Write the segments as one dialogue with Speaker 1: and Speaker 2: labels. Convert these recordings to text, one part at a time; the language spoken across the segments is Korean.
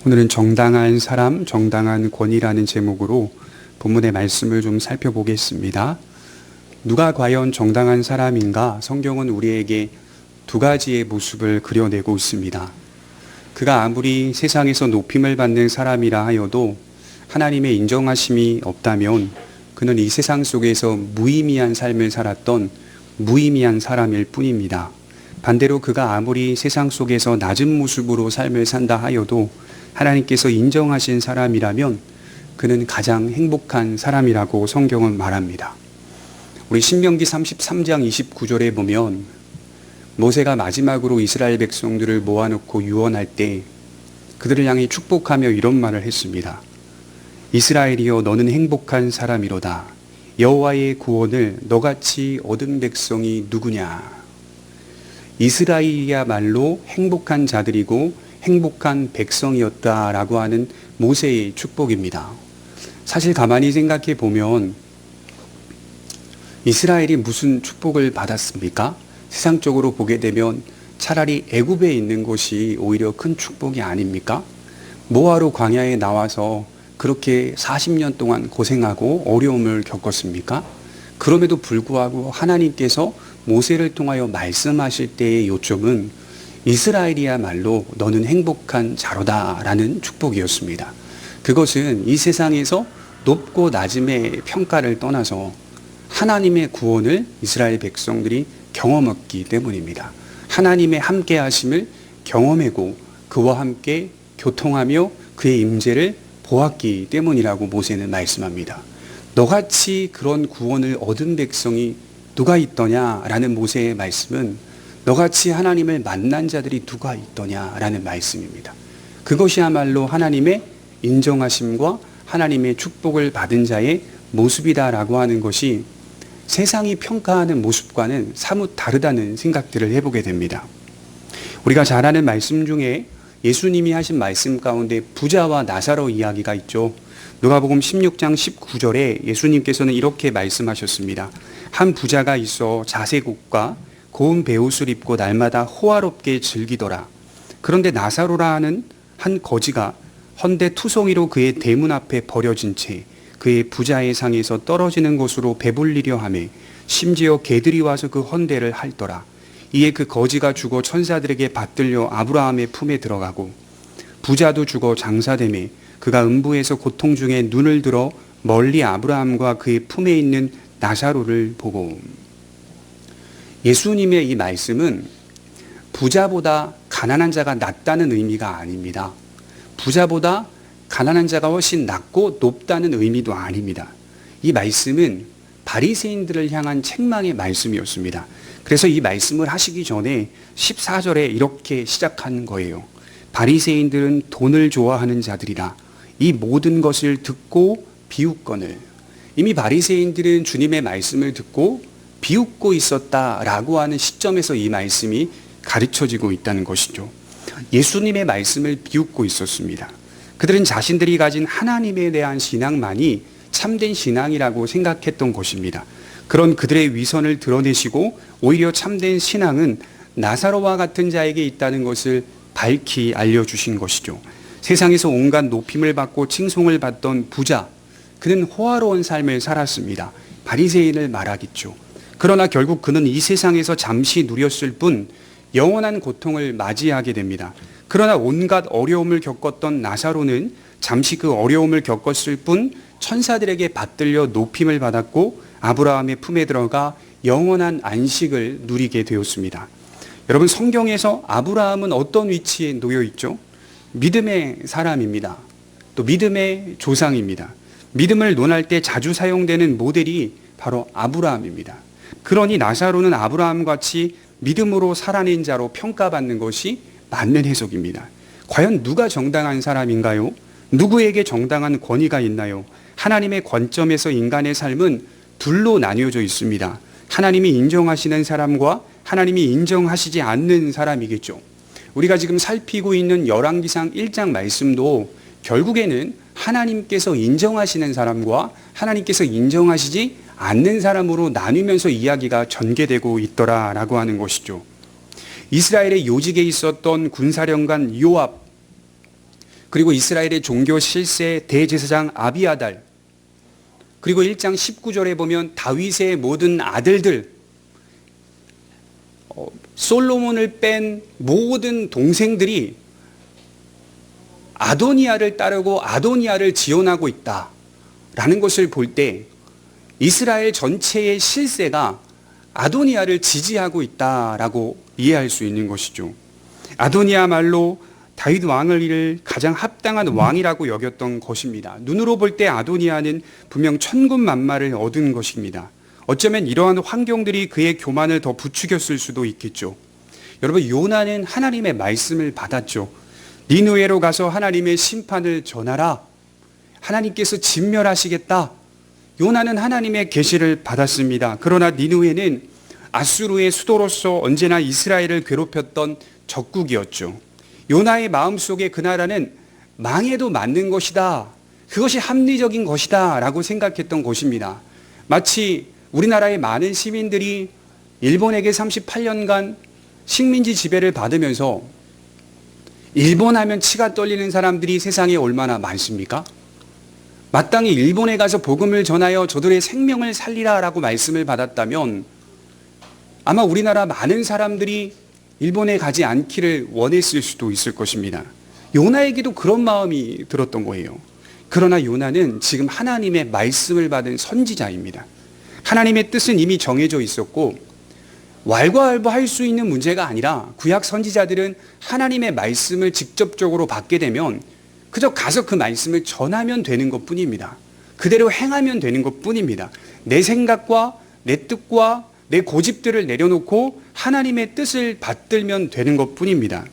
Speaker 1: 오늘은 정당한 사람, 정당한 권위라는 제목으로 본문의 말씀을 좀 살펴보겠습니다. 누가 과연 정당한 사람인가? 성경은 우리에게 두 가지의 모습을 그려내고 있습니다. 그가 아무리 세상에서 높임을 받는 사람이라 하여도 하나님의 인정하심이 없다면 그는 이 세상 속에서 무의미한 삶을 살았던 무의미한 사람일 뿐입니다. 반대로 그가 아무리 세상 속에서 낮은 모습으로 삶을 산다 하여도 하나님께서 인정하신 사람이라면 그는 가장 행복한 사람이라고 성경은 말합니다. 우리 신명기 33장 29절에 보면 모세가 마지막으로 이스라엘 백성들을 모아놓고 유언할 때 그들을 향해 축복하며 이런 말을 했습니다. 이스라엘이여 너는 행복한 사람이로다. 여호와의 구원을 너같이 얻은 백성이 누구냐. 이스라엘이야말로 행복한 자들이고 행복한 백성이었다라고 하는 모세의 축복입니다. 사실 가만히 생각해 보면 이스라엘이 무슨 축복을 받았습니까? 세상적으로 보게 되면 차라리 애굽에 있는 것이 오히려 큰 축복이 아닙니까? 뭐하러 광야에 나와서 그렇게 40년 동안 고생하고 어려움을 겪었습니까? 그럼에도 불구하고 하나님께서 모세를 통하여 말씀하실 때의 요점은 이스라엘이야말로 너는 행복한 자로다라는 축복이었습니다. 그것은 이 세상에서 높고 낮음의 평가를 떠나서 하나님의 구원을 이스라엘 백성들이 경험했기 때문입니다. 하나님의 함께 하심을 경험하고 그와 함께 교통하며 그의 임재를 보았기 때문이라고 모세는 말씀합니다. 너같이 그런 구원을 얻은 백성이 누가 있더냐라는 모세의 말씀은 너같이 하나님을 만난 자들이 누가 있더냐라는 말씀입니다. 그것이야말로 하나님의 인정하심과 하나님의 축복을 받은 자의 모습이다라고 하는 것이 세상이 평가하는 모습과는 사뭇 다르다는 생각들을 해보게 됩니다. 우리가 잘 아는 말씀 중에 예수님이 하신 말씀 가운데 부자와 나사로 이야기가 있죠. 누가복음 16장 19절에 예수님께서는 이렇게 말씀하셨습니다. 한 부자가 있어 자색옷과 고운 베옷을 입고 날마다 호화롭게 즐기더라. 그런데 나사로라 하는 한 거지가 헌데 투성이로 그의 대문 앞에 버려진 채 그의 부자의 상에서 떨어지는 곳으로 배불리려 하매 심지어 개들이 와서 그 헌데를 핥더라. 이에 그 거지가 죽어 천사들에게 받들려 아브라함의 품에 들어가고 부자도 죽어 장사되매 그가 음부에서 고통 중에 눈을 들어 멀리 아브라함과 그의 품에 있는 나사로를 보고. 예수님의 이 말씀은 부자보다 가난한 자가 낫다는 의미가 아닙니다. 부자보다 가난한 자가 훨씬 낫고 높다는 의미도 아닙니다. 이 말씀은 바리새인들을 향한 책망의 말씀이었습니다. 그래서 이 말씀을 하시기 전에 14절에 이렇게 시작한 거예요. 바리새인들은 돈을 좋아하는 자들이라 이 모든 것을 듣고 비웃거늘. 이미 바리새인들은 주님의 말씀을 듣고 비웃고 있었다라고 하는 시점에서 이 말씀이 가르쳐지고 있다는 것이죠. 예수님의 말씀을 비웃고 있었습니다. 그들은 자신들이 가진 하나님에 대한 신앙만이 참된 신앙이라고 생각했던 것입니다. 그런 그들의 위선을 드러내시고 오히려 참된 신앙은 나사로와 같은 자에게 있다는 것을 밝히 알려주신 것이죠. 세상에서 온갖 높임을 받고 칭송을 받던 부자, 그는 호화로운 삶을 살았습니다. 바리새인을 말하겠죠. 그러나 결국 그는 이 세상에서 잠시 누렸을 뿐 영원한 고통을 맞이하게 됩니다. 그러나 온갖 어려움을 겪었던 나사로는 잠시 그 어려움을 겪었을 뿐 천사들에게 받들려 높임을 받았고 아브라함의 품에 들어가 영원한 안식을 누리게 되었습니다. 여러분, 성경에서 아브라함은 어떤 위치에 놓여 있죠? 믿음의 사람입니다. 또 믿음의 조상입니다. 믿음을 논할 때 자주 사용되는 모델이 바로 아브라함입니다. 그러니 나사로는 아브라함같이 믿음으로 살아낸 자로 평가받는 것이 맞는 해석입니다. 과연 누가 정당한 사람인가요? 누구에게 정당한 권위가 있나요? 하나님의 관점에서 인간의 삶은 둘로 나뉘어져 있습니다. 하나님이 인정하시는 사람과 하나님이 인정하시지 않는 사람이겠죠. 우리가 지금 살피고 있는 열왕기상 1장 말씀도 결국에는 하나님께서 인정하시는 사람과 하나님께서 인정하시지 않는 사람으로 나뉘면서 이야기가 전개되고 있더라라고 하는 것이죠. 이스라엘의 요직에 있었던 군사령관 요압, 그리고 이스라엘의 종교 실세 대제사장 아비아달, 그리고 1장 19절에 보면 다윗의 모든 아들들, 솔로몬을 뺀 모든 동생들이 아도니아를 따르고 아도니아를 지원하고 있다라는 것을 볼 때 이스라엘 전체의 실세가 아도니아를 지지하고 있다라고 이해할 수 있는 것이죠. 아도니아말로 다윗 왕을 이을 가장 합당한 왕이라고 여겼던 것입니다. 눈으로 볼 때 아도니아는 분명 천군만마를 얻은 것입니다. 어쩌면 이러한 환경들이 그의 교만을 더 부추겼을 수도 있겠죠. 여러분, 요나는 하나님의 말씀을 받았죠. 니느웨로 가서 하나님의 심판을 전하라. 하나님께서 진멸하시겠다. 요나는 하나님의 계시를 받았습니다. 그러나 니느웨는 아수르의 수도로서 언제나 이스라엘을 괴롭혔던 적국이었죠. 요나의 마음속에 그 나라는 망해도 맞는 것이다. 그것이 합리적인 것이다 라고 생각했던 것입니다. 마치 우리나라의 많은 시민들이 일본에게 38년간 식민지 지배를 받으면서 일본 하면 치가 떨리는 사람들이 세상에 얼마나 많습니까? 마땅히 일본에 가서 복음을 전하여 저들의 생명을 살리라 라고 말씀을 받았다면 아마 우리나라 많은 사람들이 일본에 가지 않기를 원했을 수도 있을 것입니다. 요나에게도 그런 마음이 들었던 거예요. 그러나 요나는 지금 하나님의 말씀을 받은 선지자입니다. 하나님의 뜻은 이미 정해져 있었고 왈가왈부할 수 있는 문제가 아니라 구약 선지자들은 하나님의 말씀을 직접적으로 받게 되면 그저 가서 그 말씀을 전하면 되는 것뿐입니다. 그대로 행하면 되는 것뿐입니다. 내 생각과 내 뜻과 내 고집들을 내려놓고 하나님의 뜻을 받들면 되는 것뿐입니다.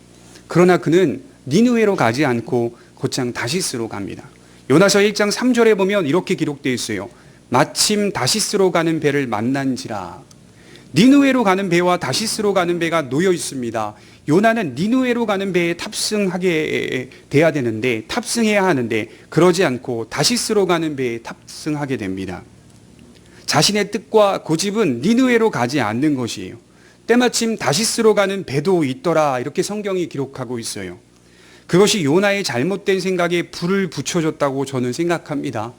Speaker 1: 그러나 그는 니느웨로 가지 않고 곧장 다시스로 갑니다. 요나서 1장 3절에 보면 이렇게 기록되어 있어요. 마침 다시스로 가는 배를 만난지라. 니느웨로 가는 배와 다시스로 가는 배가 놓여 있습니다. 요나는 니느웨로 가는 배에 탑승하게 돼야 되는데, 탑승해야 하는데 그러지 않고 다시스로 가는 배에 탑승하게 됩니다. 자신의 뜻과 고집은 니느웨로 가지 않는 것이에요. 때마침 다시스로 가는 배도 있더라, 이렇게 성경이 기록하고 있어요. 그것이 요나의 잘못된 생각에 불을 붙여줬다고 저는 생각합니다.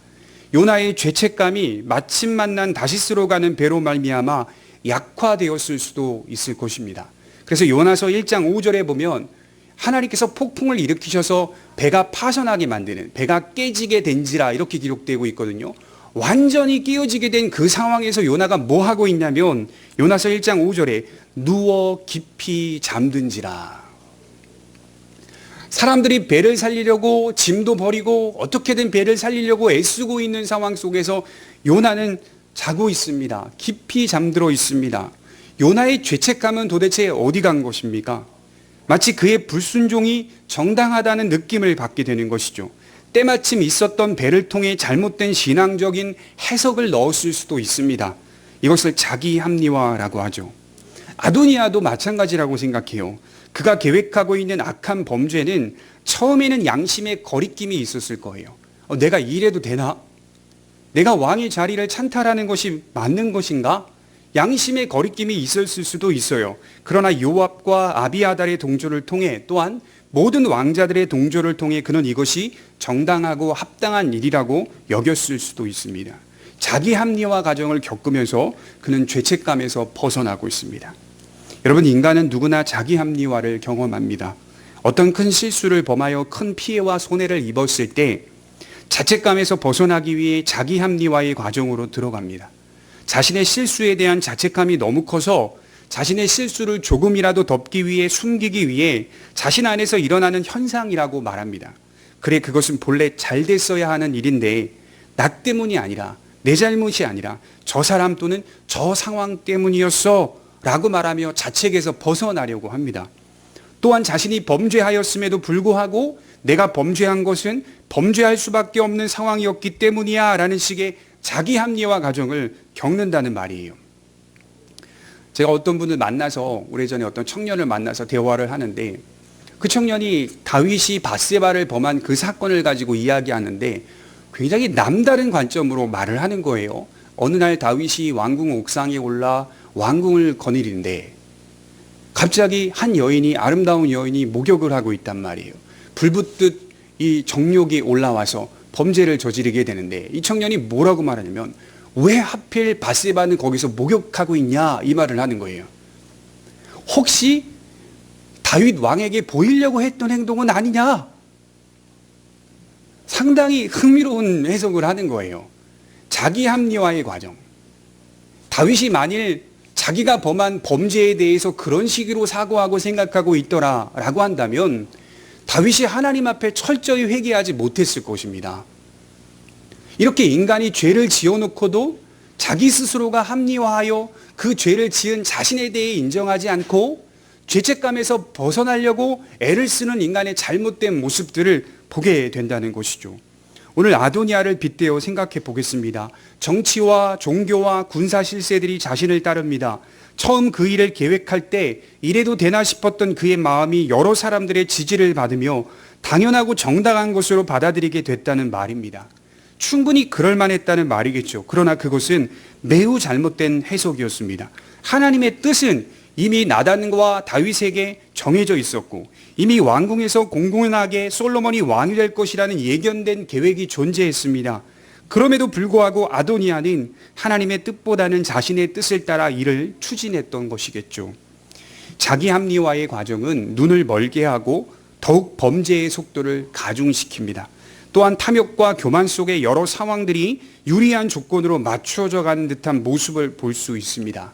Speaker 1: 요나의 죄책감이 마침 만난 다시스로 가는 배로 말미암아 약화되었을 수도 있을 것입니다. 그래서 요나서 1장 5절에 보면 하나님께서 폭풍을 일으키셔서 배가 파손하게 만드는, 배가 깨지게 된지라 이렇게 기록되고 있거든요. 완전히 깨어지게 된 그 상황에서 요나가 뭐 하고 있냐면 요나서 1장 5절에 누워 깊이 잠든지라. 사람들이 배를 살리려고 짐도 버리고 어떻게든 배를 살리려고 애쓰고 있는 상황 속에서 요나는 자고 있습니다. 깊이 잠들어 있습니다. 요나의 죄책감은 도대체 어디 간 것입니까? 마치 그의 불순종이 정당하다는 느낌을 받게 되는 것이죠. 때마침 있었던 배를 통해 잘못된 신앙적인 해석을 넣었을 수도 있습니다. 이것을 자기 합리화라고 하죠. 아도니아도 마찬가지라고 생각해요. 그가 계획하고 있는 악한 범죄는 처음에는 양심의 거리낌이 있었을 거예요. 내가 이래도 되나? 내가 왕의 자리를 찬탈하는 것이 맞는 것인가? 양심의 거리낌이 있었을 수도 있어요. 그러나 요압과 아비아달의 동조를 통해 또한 모든 왕자들의 동조를 통해 그는 이것이 정당하고 합당한 일이라고 여겼을 수도 있습니다. 자기 합리화 과정을 겪으면서 그는 죄책감에서 벗어나고 있습니다. 여러분, 인간은 누구나 자기 합리화를 경험합니다. 어떤 큰 실수를 범하여 큰 피해와 손해를 입었을 때 자책감에서 벗어나기 위해 자기 합리화의 과정으로 들어갑니다. 자신의 실수에 대한 자책감이 너무 커서 자신의 실수를 조금이라도 덮기 위해, 숨기기 위해 자신 안에서 일어나는 현상이라고 말합니다. 그래, 그것은 본래 잘 됐어야 하는 일인데 나 때문이 아니라, 내 잘못이 아니라 저 사람 또는 저 상황 때문이었어 라고 말하며 자책에서 벗어나려고 합니다. 또한 자신이 범죄하였음에도 불구하고 내가 범죄한 것은 범죄할 수밖에 없는 상황이었기 때문이야 라는 식의 자기 합리화 과정을 겪는다는 말이에요. 제가 어떤 분을 만나서, 오래전에 어떤 청년을 만나서 대화를 하는데 그 청년이 다윗이 밧세바를 범한 그 사건을 가지고 이야기하는데 굉장히 남다른 관점으로 말을 하는 거예요. 어느 날 다윗이 왕궁 옥상에 올라 왕궁을 거느리는데 갑자기 한 여인이, 아름다운 여인이 목욕을 하고 있단 말이에요. 불붙듯 이 정욕이 올라와서 범죄를 저지르게 되는데 이 청년이 뭐라고 말하냐면 왜 하필 밧세바는 거기서 목욕하고 있냐 이 말을 하는 거예요. 혹시 다윗 왕에게 보이려고 했던 행동은 아니냐? 상당히 흥미로운 해석을 하는 거예요. 자기 합리화의 과정. 다윗이 만일 자기가 범한 범죄에 대해서 그런 식으로 사고하고 생각하고 있더라라고 한다면 다윗이 하나님 앞에 철저히 회개하지 못했을 것입니다. 이렇게 인간이 죄를 지어놓고도 자기 스스로가 합리화하여 그 죄를 지은 자신에 대해 인정하지 않고 죄책감에서 벗어나려고 애를 쓰는 인간의 잘못된 모습들을 보게 된다는 것이죠. 오늘 아도니아를 빗대어 생각해 보겠습니다. 정치와 종교와 군사 실세들이 자신을 따릅니다. 처음 그 일을 계획할 때 이래도 되나 싶었던 그의 마음이 여러 사람들의 지지를 받으며 당연하고 정당한 것으로 받아들이게 됐다는 말입니다. 충분히 그럴 만했다는 말이겠죠. 그러나 그것은 매우 잘못된 해석이었습니다. 하나님의 뜻은 이미 나단과 다윗에게 정해져 있었고 이미 왕궁에서 공공하게 솔로몬이 왕이 될 것이라는 예견된 계획이 존재했습니다. 그럼에도 불구하고 아도니아는 하나님의 뜻보다는 자신의 뜻을 따라 일을 추진했던 것이겠죠. 자기 합리화의 과정은 눈을 멀게 하고 더욱 범죄의 속도를 가중시킵니다. 또한 탐욕과 교만 속의 여러 상황들이 유리한 조건으로 맞추어져 가는 듯한 모습을 볼 수 있습니다.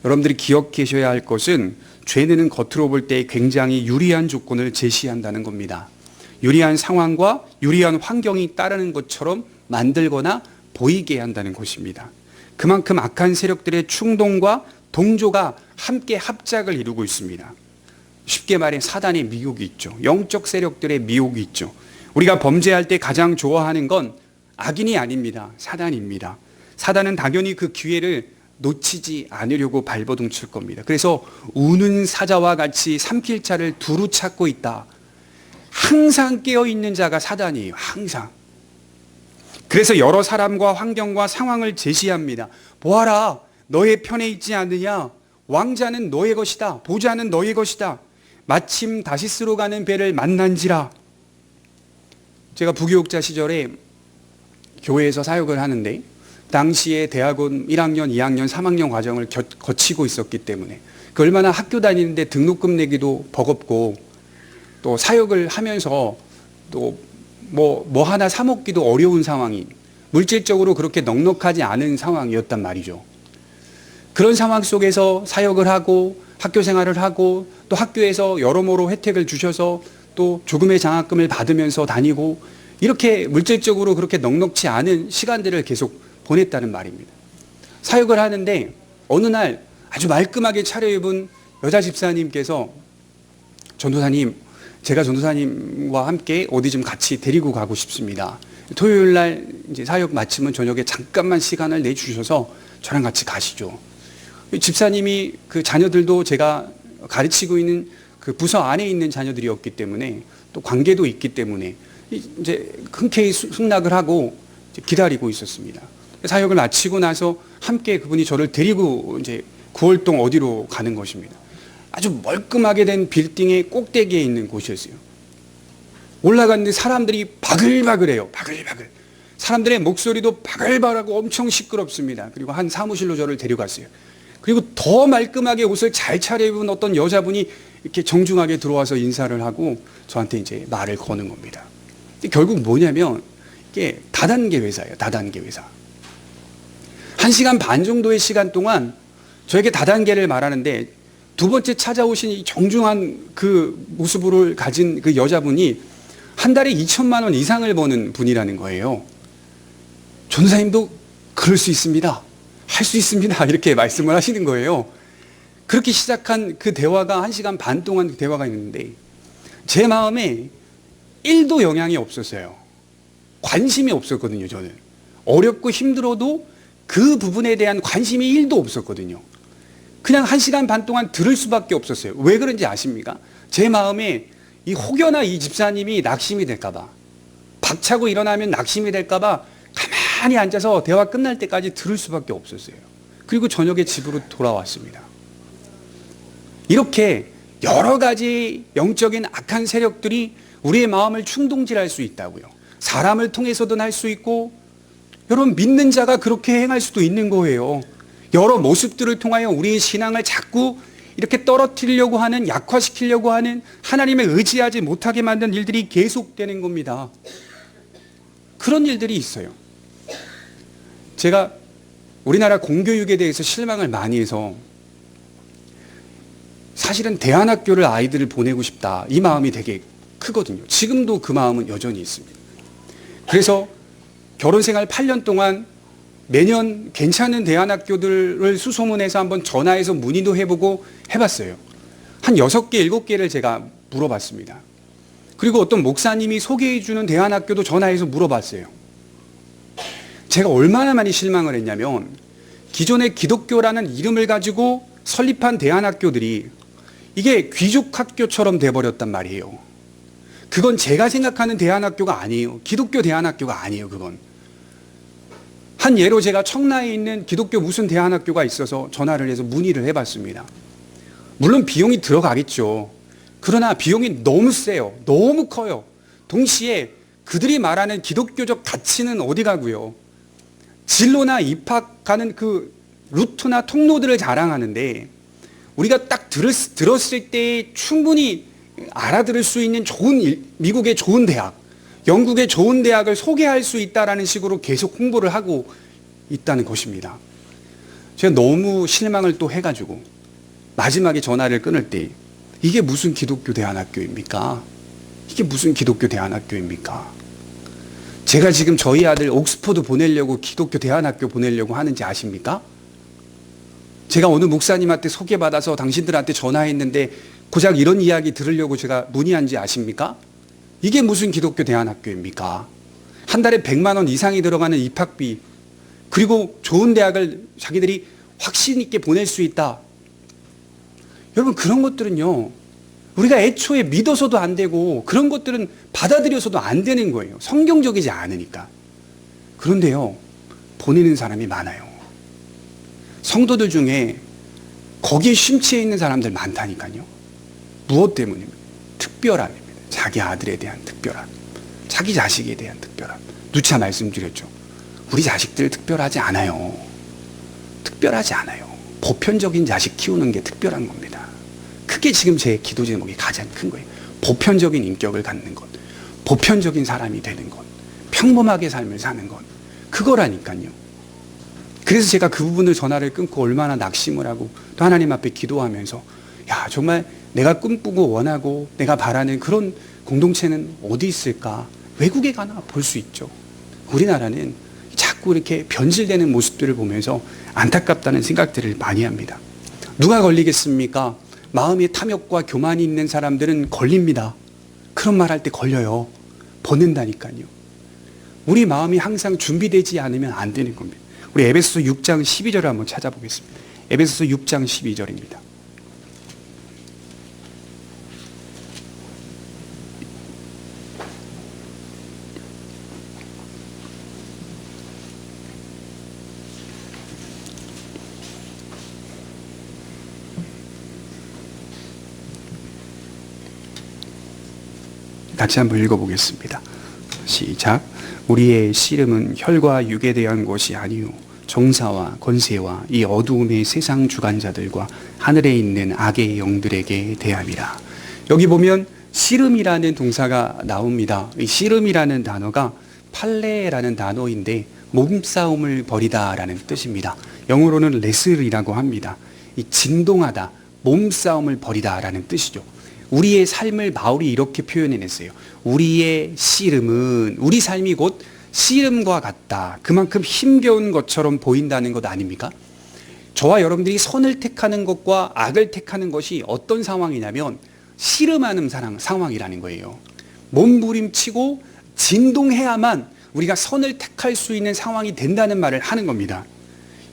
Speaker 1: 여러분들이 기억하셔야 할 것은 죄는 겉으로 볼 때 굉장히 유리한 조건을 제시한다는 겁니다. 유리한 상황과 유리한 환경이 따르는 것처럼 만들거나 보이게 한다는 것입니다. 그만큼 악한 세력들의 충동과 동조가 함께 합작을 이루고 있습니다. 쉽게 말해 사단의 미혹이 있죠. 영적 세력들의 미혹이 있죠. 우리가 범죄할 때 가장 좋아하는 건 악인이 아닙니다. 사단입니다. 사단은 당연히 그 기회를 놓치지 않으려고 발버둥칠 겁니다. 그래서 우는 사자와 같이 삼킬 자를 두루 찾고 있다. 항상 깨어있는 자가 사단이에요. 항상. 그래서 여러 사람과 환경과 상황을 제시합니다. 보아라, 너의 편에 있지 않느냐? 왕자는 너의 것이다. 보좌는 너의 것이다. 마침 다시스로 가는 배를 만난지라. 제가 부교육자 시절에 교회에서 사역을 하는데 당시에 대학원 1학년, 2학년, 3학년 과정을 거치고 있었기 때문에 그 얼마나 학교 다니는데 등록금 내기도 버겁고 또 사역을 하면서 또 뭐 하나 사 먹기도 어려운 상황이 물질적으로 그렇게 넉넉하지 않은 상황이었단 말이죠. 그런 상황 속에서 사역을 하고 학교 생활을 하고 또 학교에서 여러모로 혜택을 주셔서 또 조금의 장학금을 받으면서 다니고 이렇게 물질적으로 그렇게 넉넉지 않은 시간들을 계속 보냈다는 말입니다. 사역을 하는데 어느 날 아주 말끔하게 차려입은 여자 집사님께서 전도사님, 제가 전도사님과 함께 어디 좀 같이 데리고 가고 싶습니다. 토요일 날 이제 사역 마치면 저녁에 잠깐만 시간을 내주셔서 저랑 같이 가시죠. 집사님이 그 자녀들도 제가 가르치고 있는 그 부서 안에 있는 자녀들이었기 때문에 또 관계도 있기 때문에 이제 흔쾌히 승낙을 하고 기다리고 있었습니다. 사역을 마치고 나서 함께 그분이 저를 데리고 이제 구월동 어디로 가는 것입니다. 아주 멀끔하게 된 빌딩의 꼭대기에 있는 곳이었어요. 올라갔는데 사람들이 바글바글해요. 바글바글. 사람들의 목소리도 바글바글하고 엄청 시끄럽습니다. 그리고 한 사무실로 저를 데려갔어요. 그리고 더 말끔하게 옷을 잘 차려입은 어떤 여자분이 이렇게 정중하게 들어와서 인사를 하고 저한테 이제 말을 거는 겁니다. 결국 뭐냐면 이게 다단계 회사예요. 다단계 회사. 1시간 반 정도의 시간 동안 저에게 다단계를 말하는데 두 번째 찾아오신 이 정중한 그 모습을 가진 그 여자분이 한 달에 2천만 원 이상을 버는 분이라는 거예요. 전도사님도 그럴 수 있습니다. 할 수 있습니다. 이렇게 말씀을 하시는 거예요. 그렇게 시작한 그 대화가 1시간 반 동안 그 대화가 있는데 제 마음에 1도 영향이 없었어요. 관심이 없었거든요. 저는 어렵고 힘들어도 그 부분에 대한 관심이 1도 없었거든요. 그냥 1시간 반 동안 들을 수밖에 없었어요. 왜 그런지 아십니까? 제 마음에 이 혹여나 이 집사님이 낙심이 될까봐, 박차고 일어나면 낙심이 될까봐 가만히 앉아서 대화 끝날 때까지 들을 수밖에 없었어요. 그리고 저녁에 집으로 돌아왔습니다. 이렇게 여러 가지 영적인 악한 세력들이 우리의 마음을 충동질할 수 있다고요. 사람을 통해서도 할 수 있고, 여러분 믿는 자가 그렇게 행할 수도 있는 거예요. 여러 모습들을 통하여 우리의 신앙을 자꾸 이렇게 떨어뜨리려고 하는, 약화시키려고 하는, 하나님을 의지하지 못하게 만든 일들이 계속되는 겁니다. 그런 일들이 있어요. 제가 우리나라 공교육에 대해서 실망을 많이 해서 사실은 대안학교를 아이들을 보내고 싶다, 이 마음이 되게 크거든요. 지금도 그 마음은 여전히 있습니다. 그래서 결혼생활 8년 동안 매년 괜찮은 대안학교들을 수소문해서 한번 전화해서 문의도 해보고 해봤어요. 한 6개, 7개를 제가 물어봤습니다. 그리고 어떤 목사님이 소개해주는 대안학교도 전화해서 물어봤어요. 제가 얼마나 많이 실망을 했냐면, 기존의 기독교라는 이름을 가지고 설립한 대안학교들이 이게 귀족학교처럼 돼버렸단 말이에요. 그건 제가 생각하는 대안학교가 아니에요. 기독교 대안학교가 아니에요, 그건. 한 예로 제가 청라에 있는 기독교 무슨 대안학교가 있어서 전화를 해서 문의를 해봤습니다. 물론 비용이 들어가겠죠. 그러나 비용이 너무 세요. 너무 커요. 동시에 그들이 말하는 기독교적 가치는 어디 가고요. 진로나 입학하는 그 루트나 통로들을 자랑하는데, 우리가 딱 들었을 때 충분히 알아들을 수 있는 미국의 좋은 대학, 영국의 좋은 대학을 소개할 수 있다라는 식으로 계속 홍보를 하고 있다는 것입니다. 제가 너무 실망을 또 해가지고 마지막에 전화를 끊을 때, 이게 무슨 기독교 대안학교입니까? 이게 무슨 기독교 대안학교입니까? 제가 지금 저희 아들 옥스퍼드 보내려고 기독교 대안학교 보내려고 하는지 아십니까? 제가 어느 목사님한테 소개받아서 당신들한테 전화했는데 고작 이런 이야기 들으려고 제가 문의한지 아십니까? 이게 무슨 기독교 대안학교입니까? 한 달에 100만 원 이상이 들어가는 입학비, 그리고 좋은 대학을 자기들이 확신 있게 보낼 수 있다. 여러분, 그런 것들은요, 우리가 애초에 믿어서도 안 되고 그런 것들은 받아들여서도 안 되는 거예요. 성경적이지 않으니까. 그런데요, 보내는 사람이 많아요. 성도들 중에 거기에 심취해 있는 사람들 많다니까요. 무엇 때문입니까? 특별함입니다. 자기 아들에 대한 특별함, 자기 자식에 대한 특별함. 누차 말씀드렸죠. 우리 자식들 특별하지 않아요. 특별하지 않아요. 보편적인 자식 키우는 게 특별한 겁니다. 그게 지금 제 기도 제목이 가장 큰 거예요. 보편적인 인격을 갖는 것, 보편적인 사람이 되는 것, 평범하게 삶을 사는 것, 그거라니까요. 그래서 제가 그 부분을 전화를 끊고 얼마나 낙심을 하고 또 하나님 앞에 기도하면서, 야, 정말 내가 꿈꾸고 원하고 내가 바라는 그런 공동체는 어디 있을까? 외국에 가나 볼 수 있죠. 우리나라는 자꾸 이렇게 변질되는 모습들을 보면서 안타깝다는 생각들을 많이 합니다. 누가 걸리겠습니까? 마음의 탐욕과 교만이 있는 사람들은 걸립니다. 그런 말 할 때 걸려요. 벗는다니까요. 우리 마음이 항상 준비되지 않으면 안 되는 겁니다. 우리 에베소서 6장 12절을 한번 찾아보겠습니다. 에베소서 6장 12절입니다. 같이 한번 읽어보겠습니다. 시작. 우리의 씨름은 혈과 육에 대한 것이 아니요 정사와 권세와 이 어두움의 세상 주관자들과 하늘에 있는 악의 영들에게 대함이라. 여기 보면 씨름이라는 동사가 나옵니다. 이 씨름이라는 단어가 팔레라는 단어인데 몸싸움을 벌이다라는 뜻입니다. 영어로는 레슬이라고 합니다. 이 진동하다, 몸싸움을 벌이다라는 뜻이죠. 우리의 삶을 바울이 이렇게 표현해냈어요. 우리의 씨름은, 우리 삶이 곧 씨름과 같다. 그만큼 힘겨운 것처럼 보인다는 것 아닙니까? 저와 여러분들이 선을 택하는 것과 악을 택하는 것이 어떤 상황이냐면 씨름하는 상황이라는 거예요. 몸부림치고 진동해야만 우리가 선을 택할 수 있는 상황이 된다는 말을 하는 겁니다.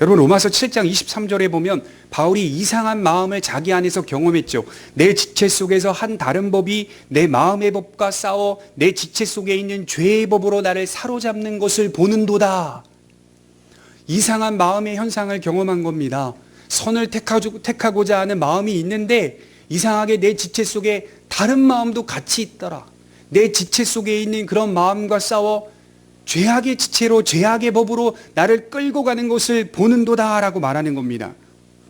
Speaker 1: 여러분, 로마서 7장 23절에 보면 바울이 이상한 마음을 자기 안에서 경험했죠. 내 지체 속에서 한 다른 법이 내 마음의 법과 싸워 내 지체 속에 있는 죄의 법으로 나를 사로잡는 것을 보는도다. 이상한 마음의 현상을 경험한 겁니다. 선을 택하고자 하는 마음이 있는데 이상하게 내 지체 속에 다른 마음도 같이 있더라. 내 지체 속에 있는 그런 마음과 싸워 죄악의 지체로 죄악의 법으로 나를 끌고 가는 것을 보는도다라고 말하는 겁니다.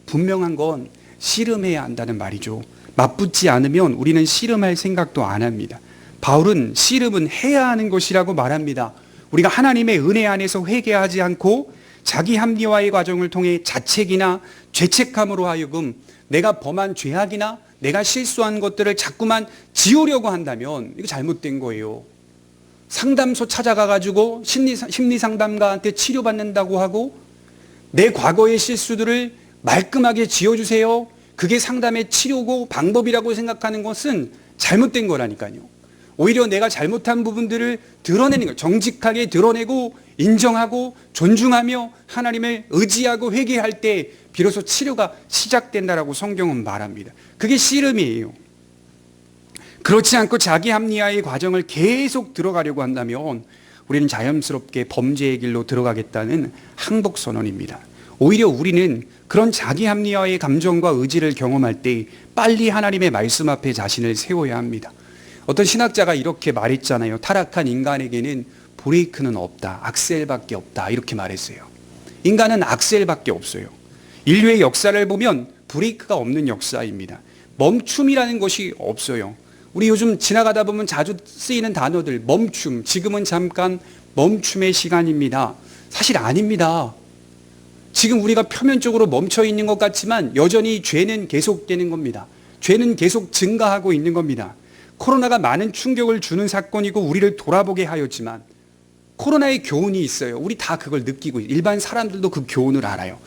Speaker 1: 분명한 건 씨름해야 한다는 말이죠. 맞붙지 않으면 우리는 씨름할 생각도 안 합니다. 바울은 씨름은 해야 하는 것이라고 말합니다. 우리가 하나님의 은혜 안에서 회개하지 않고 자기 합리화의 과정을 통해 자책이나 죄책함으로 하여금 내가 범한 죄악이나 내가 실수한 것들을 자꾸만 지우려고 한다면 이거 잘못된 거예요. 상담소 찾아가가지고 심리상담가한테 치료받는다고 하고 내 과거의 실수들을 말끔하게 지워주세요. 그게 상담의 치료고 방법이라고 생각하는 것은 잘못된 거라니까요. 오히려 내가 잘못한 부분들을 드러내는 것, 정직하게 드러내고 인정하고 존중하며 하나님을 의지하고 회개할 때 비로소 치료가 시작된다라고 성경은 말합니다. 그게 씨름이에요. 그렇지 않고 자기 합리화의 과정을 계속 들어가려고 한다면 우리는 자연스럽게 범죄의 길로 들어가겠다는 항복 선언입니다. 오히려 우리는 그런 자기 합리화의 감정과 의지를 경험할 때 빨리 하나님의 말씀 앞에 자신을 세워야 합니다. 어떤 신학자가 이렇게 말했잖아요. 타락한 인간에게는 브레이크는 없다. 악셀밖에 없다. 이렇게 말했어요. 인간은 악셀밖에 없어요. 인류의 역사를 보면 브레이크가 없는 역사입니다. 멈춤이라는 것이 없어요. 우리 요즘 지나가다 보면 자주 쓰이는 단어들, 멈춤, 지금은 잠깐 멈춤의 시간입니다. 사실 아닙니다. 지금 우리가 표면적으로 멈춰 있는 것 같지만 여전히 죄는 계속되는 겁니다. 죄는 계속 증가하고 있는 겁니다. 코로나가 많은 충격을 주는 사건이고 우리를 돌아보게 하였지만 코로나의 교훈이 있어요. 우리 다 그걸 느끼고 일반 사람들도 그 교훈을 알아요.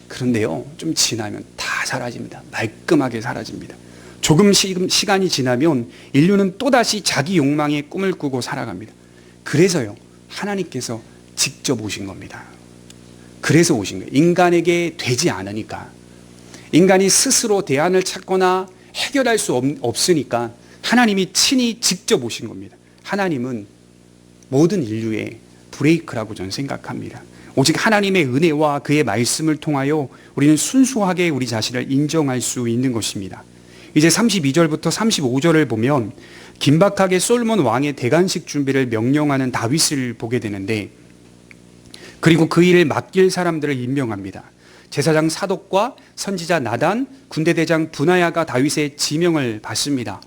Speaker 1: 그런데요, 좀 지나면 다 사라집니다. 말끔하게 사라집니다. 조금 시간이 지나면 인류는 또다시 자기 욕망의 꿈을 꾸고 살아갑니다. 그래서요, 하나님께서 직접 오신 겁니다. 그래서 오신 거예요. 인간에게 되지 않으니까. 인간이 스스로 대안을 찾거나 해결할 수 없으니까 하나님이 친히 직접 오신 겁니다. 하나님은 모든 인류의 브레이크라고 저는 생각합니다. 오직 하나님의 은혜와 그의 말씀을 통하여 우리는 순수하게 우리 자신을 인정할 수 있는 것입니다. 이제 32절부터 35절을 보면 긴박하게 솔로몬 왕의 대관식 준비를 명령하는 다윗을 보게 되는데, 그리고 그 일을 맡길 사람들을 임명합니다. 제사장 사독과 선지자 나단, 군대대장 분하야가 다윗의 지명을 받습니다.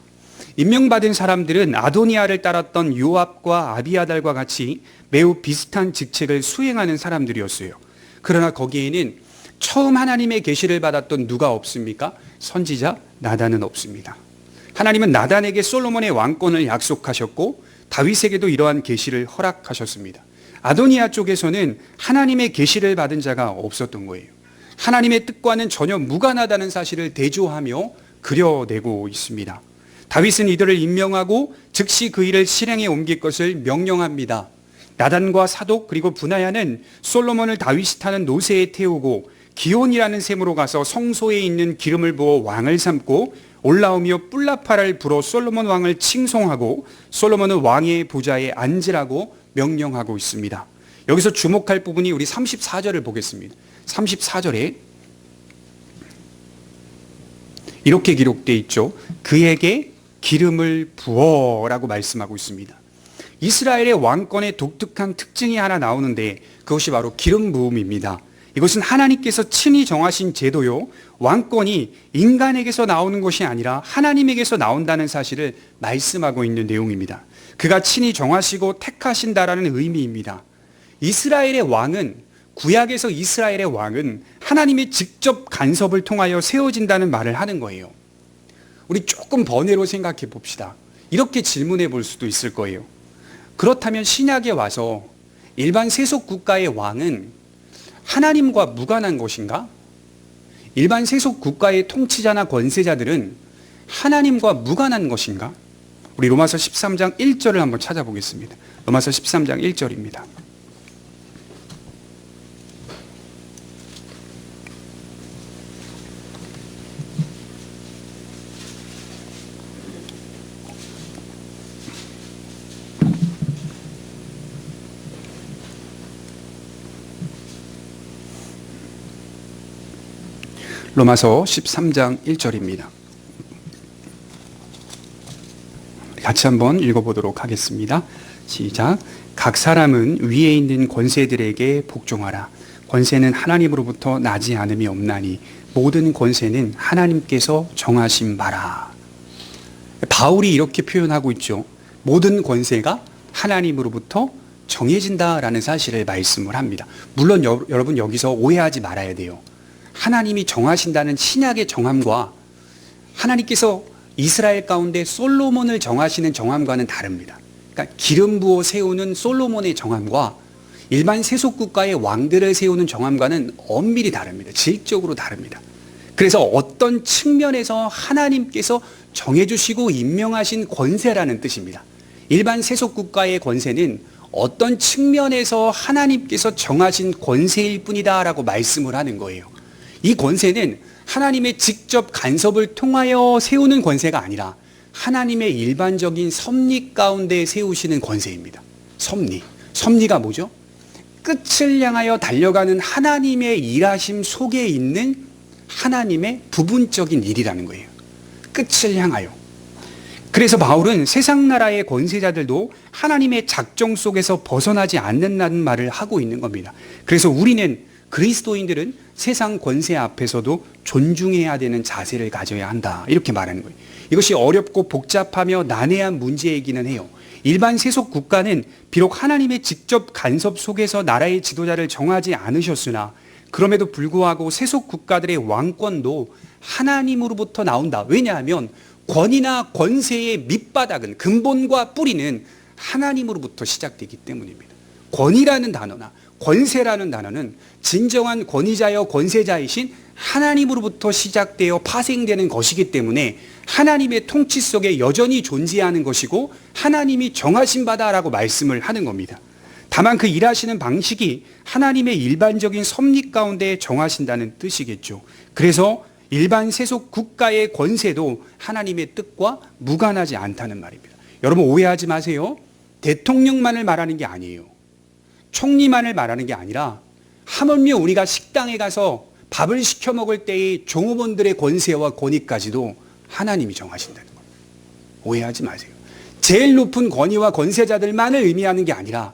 Speaker 1: 임명받은 사람들은 아도니아를 따랐던 요압과 아비아달과 같이 매우 비슷한 직책을 수행하는 사람들이었어요. 그러나 거기에는 처음 하나님의 계시를 받았던 누가 없습니까? 선지자 나단은 없습니다. 하나님은 나단에게 솔로몬의 왕권을 약속하셨고 다윗에게도 이러한 계시를 허락하셨습니다. 아도니아 쪽에서는 하나님의 계시를 받은 자가 없었던 거예요. 하나님의 뜻과는 전혀 무관하다는 사실을 대조하며 그려내고 있습니다. 다윗은 이들을 임명하고 즉시 그 일을 실행에 옮길 것을 명령합니다. 나단과 사독 그리고 분하야는 솔로몬을 다윗이 타는 노새에 태우고 기온이라는 샘으로 가서 성소에 있는 기름을 부어 왕을 삼고 올라오며 뿔나파를 불어 솔로몬 왕을 칭송하고 솔로몬은 왕의 보좌에 앉으라고 명령하고 있습니다. 여기서 주목할 부분이 우리 34절을 보겠습니다. 34절에 이렇게 기록되어 있죠. 그에게 기름을 부어라고 말씀하고 있습니다. 이스라엘의 왕권의 독특한 특징이 하나 나오는데 그것이 바로 기름 부음입니다. 이것은 하나님께서 친히 정하신 제도요, 왕권이 인간에게서 나오는 것이 아니라 하나님에게서 나온다는 사실을 말씀하고 있는 내용입니다. 그가 친히 정하시고 택하신다라는 의미입니다. 이스라엘의 왕은, 구약에서 이스라엘의 왕은 하나님의 직접 간섭을 통하여 세워진다는 말을 하는 거예요. 우리 조금 번외로 생각해 봅시다. 이렇게 질문해 볼 수도 있을 거예요. 그렇다면 신약에 와서 일반 세속 국가의 왕은 하나님과 무관한 것인가? 일반 세속 국가의 통치자나 권세자들은 하나님과 무관한 것인가? 우리 로마서 13장 1절을 한번 찾아보겠습니다. 로마서 13장 1절입니다. 로마서 13장 1절입니다. 같이 한번 읽어보도록 하겠습니다. 시작. 각 사람은 위에 있는 권세들에게 복종하라. 권세는 하나님으로부터 나지 않음이 없나니 모든 권세는 하나님께서 정하신 바라. 바울이 이렇게 표현하고 있죠. 모든 권세가 하나님으로부터 정해진다라는 사실을 말씀을 합니다. 물론 여러분 여기서 오해하지 말아야 돼요. 하나님이 정하신다는 신약의 정함과 하나님께서 이스라엘 가운데 솔로몬을 정하시는 정함과는 다릅니다. 그러니까 기름 부어 세우는 솔로몬의 정함과 일반 세속국가의 왕들을 세우는 정함과는 엄밀히 다릅니다. 질적으로 다릅니다. 그래서 어떤 측면에서 하나님께서 정해주시고 임명하신 권세라는 뜻입니다. 일반 세속국가의 권세는 어떤 측면에서 하나님께서 정하신 권세일 뿐이다라고 말씀을 하는 거예요. 이 권세는 하나님의 직접 간섭을 통하여 세우는 권세가 아니라 하나님의 일반적인 섭리 가운데 세우시는 권세입니다. 섭리. 섭리가 뭐죠? 끝을 향하여 달려가는 하나님의 일하심 속에 있는 하나님의 부분적인 일이라는 거예요. 끝을 향하여. 그래서 바울은 세상 나라의 권세자들도 하나님의 작정 속에서 벗어나지 않는다는 말을 하고 있는 겁니다. 그래서 우리는 그리스도인들은 세상 권세 앞에서도 존중해야 되는 자세를 가져야 한다. 이렇게 말하는 거예요. 이것이 어렵고 복잡하며 난해한 문제이기는 해요. 일반 세속 국가는 비록 하나님의 직접 간섭 속에서 나라의 지도자를 정하지 않으셨으나 그럼에도 불구하고 세속 국가들의 왕권도 하나님으로부터 나온다. 왜냐하면 권위나 권세의 밑바닥은 근본과 뿌리는 하나님으로부터 시작되기 때문입니다. 권위라는 단어나 권세라는 단어는 진정한 권위자여 권세자이신 하나님으로부터 시작되어 파생되는 것이기 때문에 하나님의 통치 속에 여전히 존재하는 것이고 하나님이 정하신 바다라고 말씀을 하는 겁니다. 다만 그 일하시는 방식이 하나님의 일반적인 섭리 가운데 정하신다는 뜻이겠죠. 그래서 일반 세속 국가의 권세도 하나님의 뜻과 무관하지 않다는 말입니다. 여러분 오해하지 마세요. 대통령만을 말하는 게 아니에요. 총리만을 말하는 게 아니라 하물며 우리가 식당에 가서 밥을 시켜 먹을 때의 종업원들의 권세와 권위까지도 하나님이 정하신다는 거예요. 오해하지 마세요. 제일 높은 권위와 권세자들만을 의미하는 게 아니라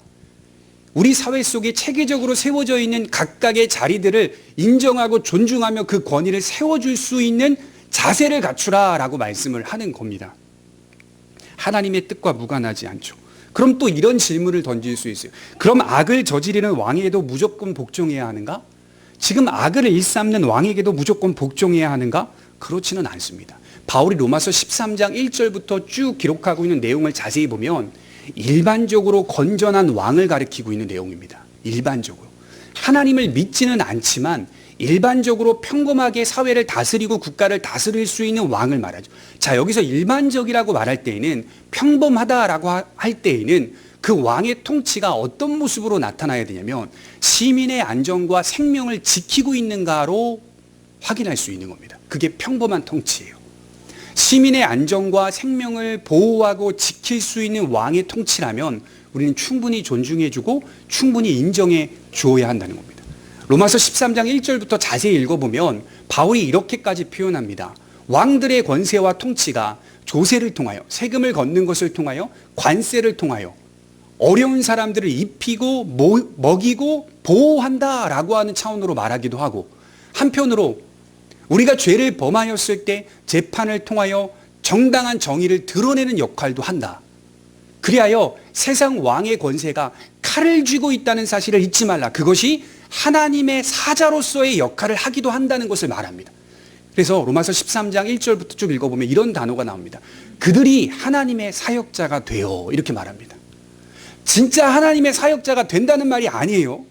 Speaker 1: 우리 사회 속에 체계적으로 세워져 있는 각각의 자리들을 인정하고 존중하며 그 권위를 세워줄 수 있는 자세를 갖추라라고 말씀을 하는 겁니다. 하나님의 뜻과 무관하지 않죠. 그럼 또 이런 질문을 던질 수 있어요. 그럼 악을 저지르는 왕에게도 무조건 복종해야 하는가? 지금 악을 일삼는 왕에게도 무조건 복종해야 하는가? 그렇지는 않습니다. 바울이 로마서 13장 1절부터 쭉 기록하고 있는 내용을 자세히 보면 일반적으로 건전한 왕을 가리키고 있는 내용입니다. 일반적으로. 하나님을 믿지는 않지만 일반적으로 평범하게 사회를 다스리고 국가를 다스릴 수 있는 왕을 말하죠. 자, 여기서 일반적이라고 말할 때에는 평범하다라고 할 때에는 그 왕의 통치가 어떤 모습으로 나타나야 되냐면 시민의 안전과 생명을 지키고 있는가로 확인할 수 있는 겁니다. 그게 평범한 통치예요. 시민의 안전과 생명을 보호하고 지킬 수 있는 왕의 통치라면 우리는 충분히 존중해주고 충분히 인정해 주어야 한다는 겁니다. 로마서 13장 1절부터 자세히 읽어보면 바울이 이렇게까지 표현합니다. 왕들의 권세와 통치가 조세를 통하여 세금을 걷는 것을 통하여 관세를 통하여 어려운 사람들을 입히고 먹이고 보호한다라고 하는 차원으로 말하기도 하고 한편으로 우리가 죄를 범하였을 때 재판을 통하여 정당한 정의를 드러내는 역할도 한다. 그리하여 세상 왕의 권세가 칼을 쥐고 있다는 사실을 잊지 말라. 그것이 하나님의 사자로서의 역할을 하기도 한다는 것을 말합니다. 그래서 로마서 13장 1절부터 쭉 읽어보면 이런 단어가 나옵니다. 그들이 하나님의 사역자가 되어 이렇게 말합니다. 진짜 하나님의 사역자가 된다는 말이 아니에요.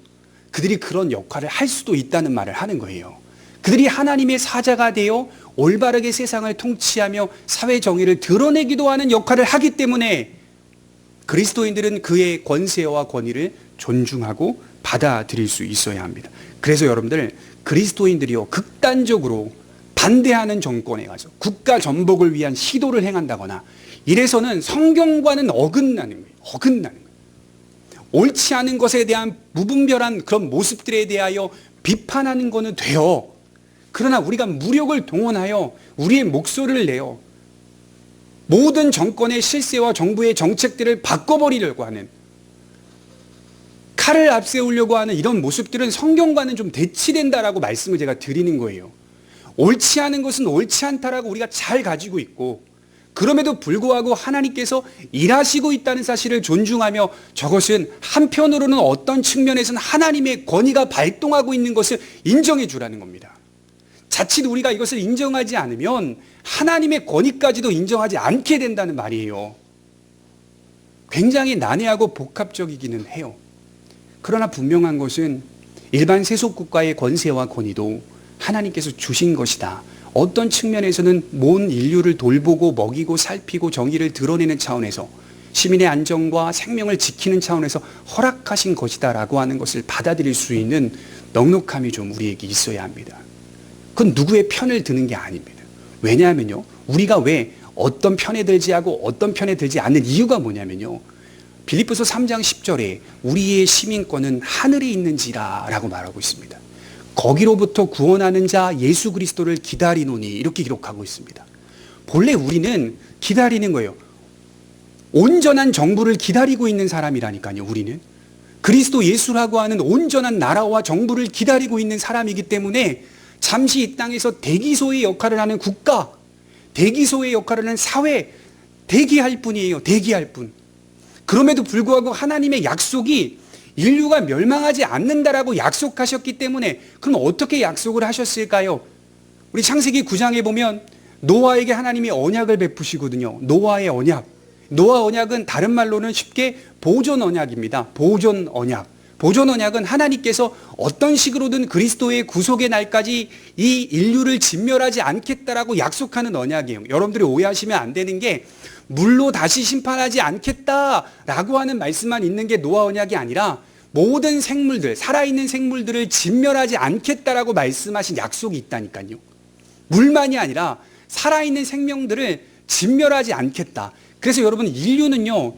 Speaker 1: 그들이 그런 역할을 할 수도 있다는 말을 하는 거예요. 그들이 하나님의 사자가 되어 올바르게 세상을 통치하며 사회 정의를 드러내기도 하는 역할을 하기 때문에 그리스도인들은 그의 권세와 권위를 존중하고 받아들일 수 있어야 합니다. 그래서 여러분들 그리스도인들이요 극단적으로 반대하는 정권에 가서 국가 전복을 위한 시도를 행한다거나 이래서는 성경과는 어긋나는 거예요. 어긋나는 거예요. 옳지 않은 것에 대한 무분별한 그런 모습들에 대하여 비판하는 것은 돼요. 그러나 우리가 무력을 동원하여 우리의 목소리를 내요. 모든 정권의 실세와 정부의 정책들을 바꿔버리려고 하는, 칼을 앞세우려고 하는 이런 모습들은 성경과는 좀 대치된다라고 말씀을 제가 드리는 거예요. 옳지 않은 것은 옳지 않다라고 우리가 잘 가지고 있고, 그럼에도 불구하고 하나님께서 일하시고 있다는 사실을 존중하며, 저것은 한편으로는 어떤 측면에서는 하나님의 권위가 발동하고 있는 것을 인정해 주라는 겁니다. 자칫 우리가 이것을 인정하지 않으면 하나님의 권위까지도 인정하지 않게 된다는 말이에요. 굉장히 난해하고 복합적이기는 해요. 그러나 분명한 것은 일반 세속국가의 권세와 권위도 하나님께서 주신 것이다. 어떤 측면에서는 온 인류를 돌보고 먹이고 살피고 정의를 드러내는 차원에서, 시민의 안전과 생명을 지키는 차원에서 허락하신 것이다라고 하는 것을 받아들일 수 있는 넉넉함이 좀 우리에게 있어야 합니다. 그건 누구의 편을 드는 게 아닙니다. 왜냐하면요, 우리가 왜 어떤 편에 들지 하고 어떤 편에 들지 않는 이유가 뭐냐면요, 빌립보서 3장 10절에 우리의 시민권은 하늘에 있는지라 라고 말하고 있습니다. 거기로부터 구원하는 자 예수 그리스도를 기다리노니, 이렇게 기록하고 있습니다. 본래 우리는 기다리는 거예요. 온전한 정부를 기다리고 있는 사람이라니까요. 우리는 그리스도 예수라고 하는 온전한 나라와 정부를 기다리고 있는 사람이기 때문에 잠시 이 땅에서 대기소의 역할을 하는 국가, 대기소의 역할을 하는 사회, 대기할 뿐이에요. 대기할 뿐. 그럼에도 불구하고 하나님의 약속이 인류가 멸망하지 않는다라고 약속하셨기 때문에, 그럼 어떻게 약속을 하셨을까요? 우리 창세기 9장에 보면 노아에게 하나님이 언약을 베푸시거든요. 노아의 언약. 노아 언약은 다른 말로는 쉽게 보존 언약입니다. 보존 언약. 보존 언약은 하나님께서 어떤 식으로든 그리스도의 구속의 날까지 이 인류를 진멸하지 않겠다라고 약속하는 언약이에요. 여러분들이 오해하시면 안 되는 게, 물로 다시 심판하지 않겠다라고 하는 말씀만 있는 게 노아 언약이 아니라, 모든 생물들, 살아있는 생물들을 진멸하지 않겠다라고 말씀하신 약속이 있다니까요. 물만이 아니라 살아있는 생명들을 진멸하지 않겠다. 그래서 여러분, 인류는요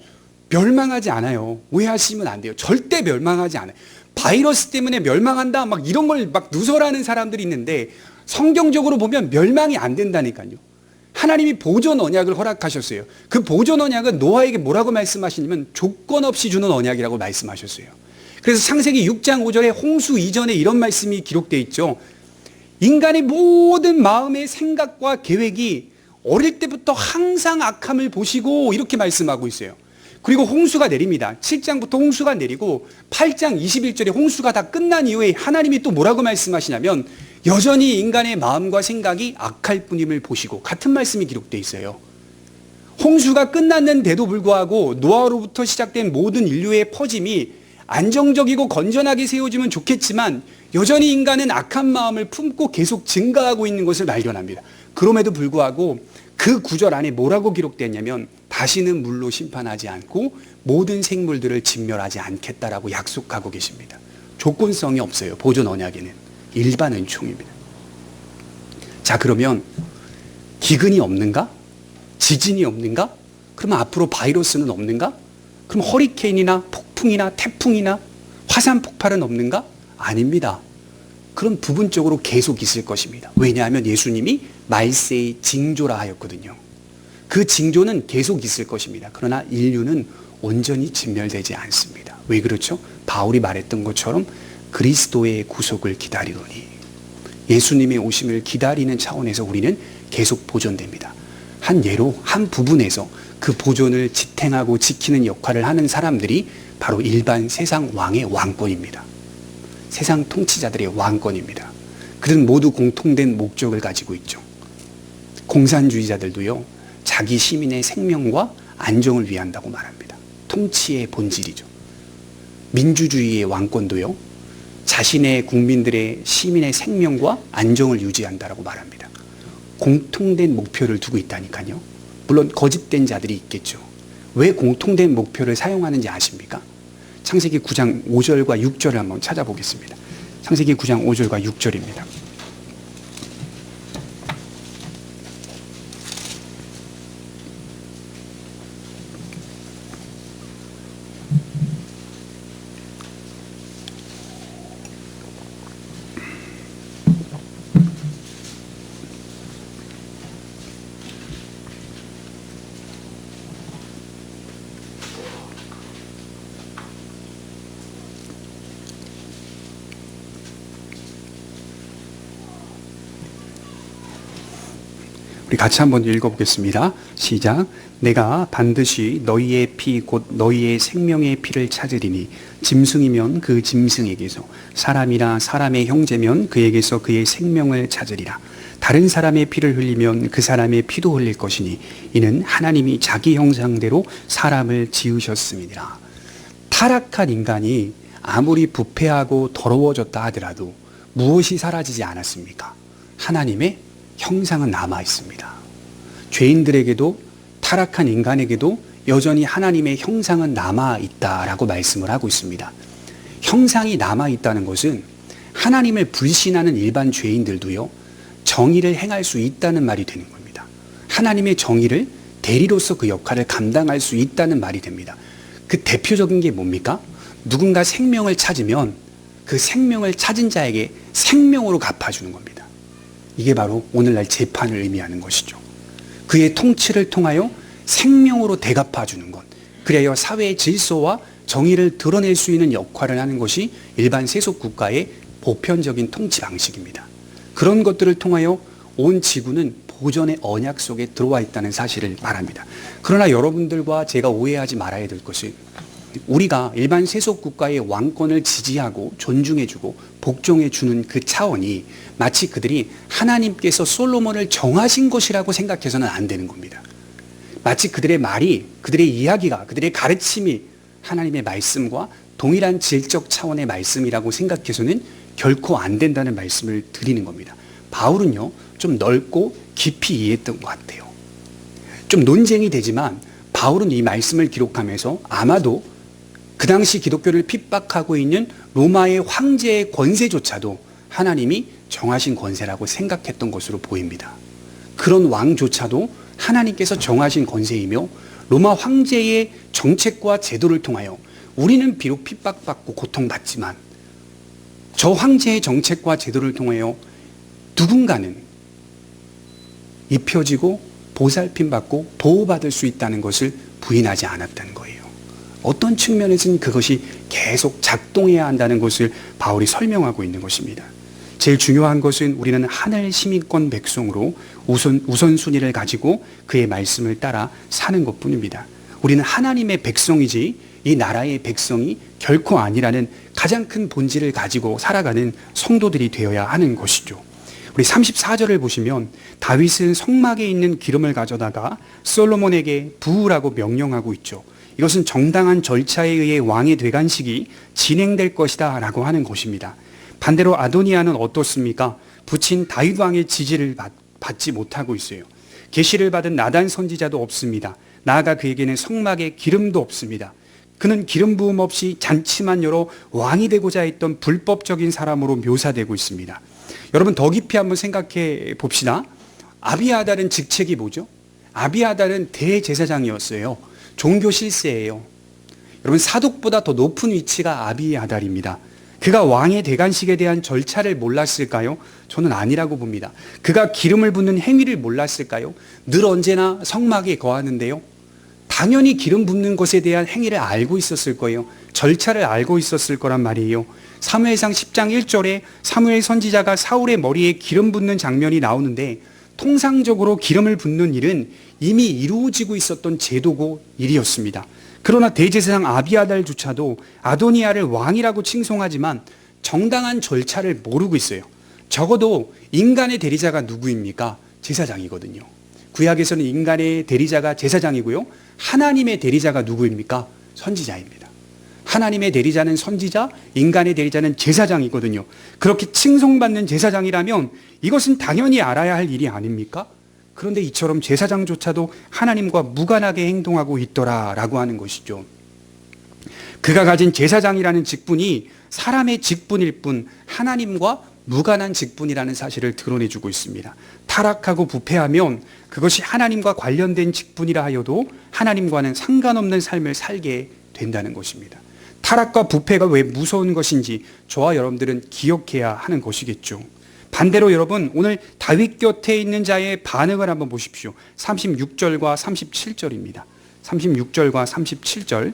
Speaker 1: 멸망하지 않아요. 오해하시면 안 돼요. 절대 멸망하지 않아요. 바이러스 때문에 멸망한다 막 이런 걸 막 누설하는 사람들이 있는데, 성경적으로 보면 멸망이 안 된다니까요. 하나님이 보존 언약을 허락하셨어요. 그 보존 언약은 노아에게 뭐라고 말씀하시냐면 조건 없이 주는 언약이라고 말씀하셨어요. 그래서 창세기 6장 5절에 홍수 이전에 이런 말씀이 기록되어 있죠. 인간의 모든 마음의 생각과 계획이 어릴 때부터 항상 악함을 보시고, 이렇게 말씀하고 있어요. 그리고 홍수가 내립니다. 7장부터 홍수가 내리고 8장 21절에 홍수가 다 끝난 이후에 하나님이 또 뭐라고 말씀하시냐면, 여전히 인간의 마음과 생각이 악할 뿐임을 보시고, 같은 말씀이 기록되어 있어요. 홍수가 끝났는데도 불구하고 노아로부터 시작된 모든 인류의 퍼짐이 안정적이고 건전하게 세워지면 좋겠지만, 여전히 인간은 악한 마음을 품고 계속 증가하고 있는 것을 발견합니다. 그럼에도 불구하고 그 구절 안에 뭐라고 기록되었냐면, 다시는 물로 심판하지 않고 모든 생물들을 진멸하지 않겠다라고 약속하고 계십니다. 조건성이 없어요. 보존 언약에는 일반 은총입니다. 자, 그러면 기근이 없는가? 지진이 없는가? 그러면 앞으로 바이러스는 없는가? 그럼 허리케인이나 폭풍이나 태풍이나 화산 폭발은 없는가? 아닙니다. 그럼 부분적으로 계속 있을 것입니다. 왜냐하면 예수님이 말세의 징조라 하였거든요. 그 징조는 계속 있을 것입니다. 그러나 인류는 온전히 진멸되지 않습니다. 왜 그렇죠? 바울이 말했던 것처럼 그리스도의 구속을 기다리노니, 예수님의 오심을 기다리는 차원에서 우리는 계속 보존됩니다. 한 예로, 한 부분에서 그 보존을 지탱하고 지키는 역할을 하는 사람들이 바로 일반 세상 왕의 왕권입니다. 세상 통치자들의 왕권입니다. 그들은 모두 공통된 목적을 가지고 있죠. 공산주의자들도요, 자기 시민의 생명과 안정을 위한다고 말합니다. 통치의 본질이죠. 민주주의의 왕권도요, 자신의 국민들의 시민의 생명과 안정을 유지한다라고 말합니다. 공통된 목표를 두고 있다니까요. 물론 거짓된 자들이 있겠죠. 왜 공통된 목표를 사용하는지 아십니까? 창세기 9장 5절과 6절을 한번 찾아보겠습니다. 창세기 9장 5절과 6절입니다. 우리 같이 한번 읽어보겠습니다. 시작. 내가 반드시 너희의 피 곧 너희의 생명의 피를 찾으리니 짐승이면 그 짐승에게서 사람이나 사람의 형제면 그에게서 그의 생명을 찾으리라. 다른 사람의 피를 흘리면 그 사람의 피도 흘릴 것이니 이는 하나님이 자기 형상대로 사람을 지으셨음이니라. 타락한 인간이 아무리 부패하고 더러워졌다 하더라도 무엇이 사라지지 않았습니까? 하나님의 형상은 남아 있습니다. 죄인들에게도 타락한 인간에게도 여전히 하나님의 형상은 남아 있다라고 말씀을 하고 있습니다. 형상이 남아 있다는 것은 하나님을 불신하는 일반 죄인들도요, 정의를 행할 수 있다는 말이 되는 겁니다. 하나님의 정의를 대리로서 그 역할을 감당할 수 있다는 말이 됩니다. 그 대표적인 게 뭡니까? 누군가 생명을 찾으면 그 생명을 찾은 자에게 생명으로 갚아주는 겁니다. 이게 바로 오늘날 재판을 의미하는 것이죠. 그의 통치를 통하여 생명으로 대갚아주는 것. 그래야 사회의 질서와 정의를 드러낼 수 있는 역할을 하는 것이 일반 세속 국가의 보편적인 통치 방식입니다. 그런 것들을 통하여 온 지구는 보존의 언약 속에 들어와 있다는 사실을 말합니다. 그러나 여러분들과 제가 오해하지 말아야 될 것은 우리가 일반 세속 국가의 왕권을 지지하고 존중해주고 복종해주는 그 차원이 마치 그들이 하나님께서 솔로몬을 정하신 것이라고 생각해서는 안 되는 겁니다. 마치 그들의 말이, 그들의 이야기가, 그들의 가르침이 하나님의 말씀과 동일한 질적 차원의 말씀이라고 생각해서는 결코 안 된다는 말씀을 드리는 겁니다. 바울은요, 좀 넓고 깊이 이해했던 것 같아요. 좀 논쟁이 되지만 바울은 이 말씀을 기록하면서 아마도 그 당시 기독교를 핍박하고 있는 로마의 황제의 권세조차도 하나님이 정하신 권세라고 생각했던 것으로 보입니다. 그런 왕조차도 하나님께서 정하신 권세이며 로마 황제의 정책과 제도를 통하여 우리는 비록 핍박받고 고통받지만 저 황제의 정책과 제도를 통하여 누군가는 입혀지고 보살핌받고 보호받을 수 있다는 것을 부인하지 않았다는 거예요. 어떤 측면에서는 그것이 계속 작동해야 한다는 것을 바울이 설명하고 있는 것입니다. 제일 중요한 것은 우리는 하늘 시민권 백성으로 우선순위를 가지고 그의 말씀을 따라 사는 것뿐입니다. 우리는 하나님의 백성이지 이 나라의 백성이 결코 아니라는 가장 큰 본질을 가지고 살아가는 성도들이 되어야 하는 것이죠. 우리 34절을 보시면 다윗은 성막에 있는 기름을 가져다가 솔로몬에게 부으라고 명령하고 있죠. 이것은 정당한 절차에 의해 왕의 되간식이 진행될 것이다 라고 하는 것입니다. 반대로 아도니아는 어떻습니까? 부친 다윗 왕의 지지를 받지 못하고 있어요. 계시를 받은 나단 선지자도 없습니다. 나아가 그에게는 성막에 기름도 없습니다. 그는 기름 부음 없이 잔치만 열어 왕이 되고자 했던 불법적인 사람으로 묘사되고 있습니다. 여러분 더 깊이 한번 생각해 봅시다. 아비아달은 직책이 뭐죠? 아비아달은 대제사장이었어요. 종교 실세예요. 여러분 사독보다 더 높은 위치가 아비아달입니다. 그가 왕의 대관식에 대한 절차를 몰랐을까요? 저는 아니라고 봅니다. 그가 기름을 붓는 행위를 몰랐을까요? 늘 언제나 성막에 거하는데요. 당연히 기름 붓는 것에 대한 행위를 알고 있었을 거예요. 절차를 알고 있었을 거란 말이에요. 사무엘상 10장 1절에 사무엘 선지자가 사울의 머리에 기름 붓는 장면이 나오는데 통상적으로 기름을 붓는 일은 이미 이루어지고 있었던 제도고 일이었습니다. 그러나 대제사장 아비아달조차도 아도니아를 왕이라고 칭송하지만 정당한 절차를 모르고 있어요. 적어도 인간의 대리자가 누구입니까? 제사장이거든요. 구약에서는 인간의 대리자가 제사장이고요. 하나님의 대리자가 누구입니까? 선지자입니다. 하나님의 대리자는 선지자, 인간의 대리자는 제사장이거든요. 그렇게 칭송받는 제사장이라면 이것은 당연히 알아야 할 일이 아닙니까? 그런데 이처럼 제사장조차도 하나님과 무관하게 행동하고 있더라라고 하는 것이죠. 그가 가진 제사장이라는 직분이 사람의 직분일 뿐 하나님과 무관한 직분이라는 사실을 드러내주고 있습니다. 타락하고 부패하면 그것이 하나님과 관련된 직분이라 하여도 하나님과는 상관없는 삶을 살게 된다는 것입니다. 타락과 부패가 왜 무서운 것인지 저와 여러분들은 기억해야 하는 것이겠죠. 반대로 여러분 오늘 다윗 곁에 있는 자의 반응을 한번 보십시오. 36절과 37절입니다. 36절과 37절